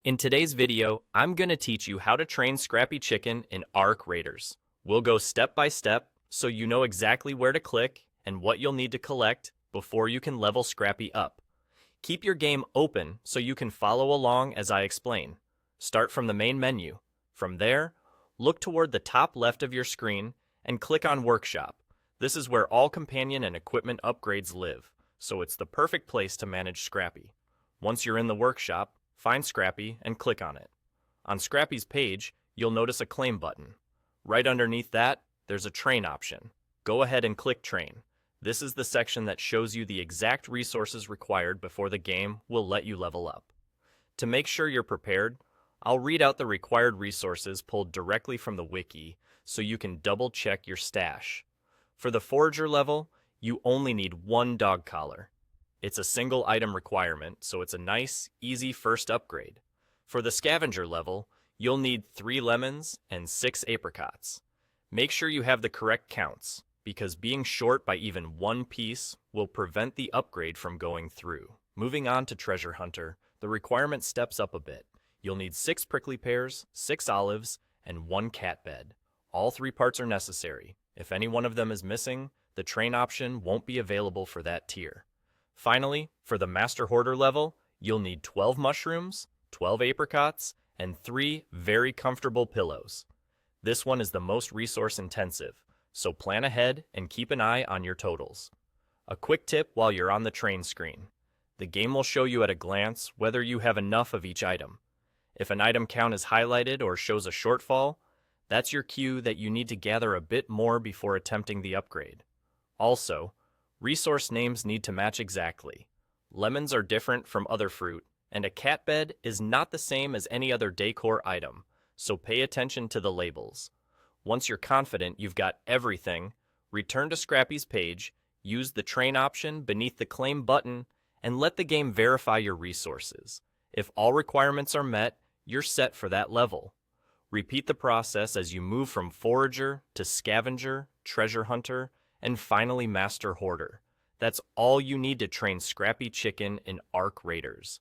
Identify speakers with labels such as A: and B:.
A: In today's video, I'm going to teach you how to train Scrappy Chicken in Arc Raiders. We'll go step by step so you know exactly where to click and what you'll need to collect before you can level Scrappy up. Keep your game open so you can follow along as I explain. Start from the main menu. From there, look toward the top left of your screen and click on Workshop. This is where all companion and equipment upgrades live, so it's the perfect place to manage Scrappy. Once you're in the workshop, find Scrappy and click on it. On Scrappy's page, you'll notice a claim button. Right underneath that, there's a train option. Go ahead and click Train. This is the section that shows you the exact resources required before the game will let you level up. To make sure you're prepared, I'll read out the required resources pulled directly from the wiki so you can double check your stash. For the Forager level, you only need one dog collar. It's a single item requirement, so it's a nice, easy first upgrade. For the Scavenger level, you'll need 3 lemons and 6 apricots. Make sure you have the correct counts, because being short by even one piece will prevent the upgrade from going through. Moving on to Treasure Hunter, the requirement steps up a bit. You'll need 6 prickly pears, 6 olives, and 1 cat bed. All 3 parts are necessary. If any one of them is missing, the train option won't be available for that tier. Finally, for the Master Hoarder level, you'll need 12 mushrooms, 12 apricots, and 3 very comfortable pillows. This one is the most resource intensive, so plan ahead and keep an eye on your totals. A quick tip while you're on the train screen. The game will show you at a glance whether you have enough of each item. If an item count is highlighted or shows a shortfall, that's your cue that you need to gather a bit more before attempting the upgrade. Also, resource names need to match exactly. Lemons are different from other fruit, and a cat bed is not the same as any other decor item, so pay attention to the labels. Once you're confident you've got everything, return to Scrappy's page, use the train option beneath the claim button, and let the game verify your resources. If all requirements are met, you're set for that level. Repeat the process as you move from Forager to Scavenger, Treasure Hunter, and finally Master Hoarder. That's all you need to train Scrappy Chicken in Arc Raiders.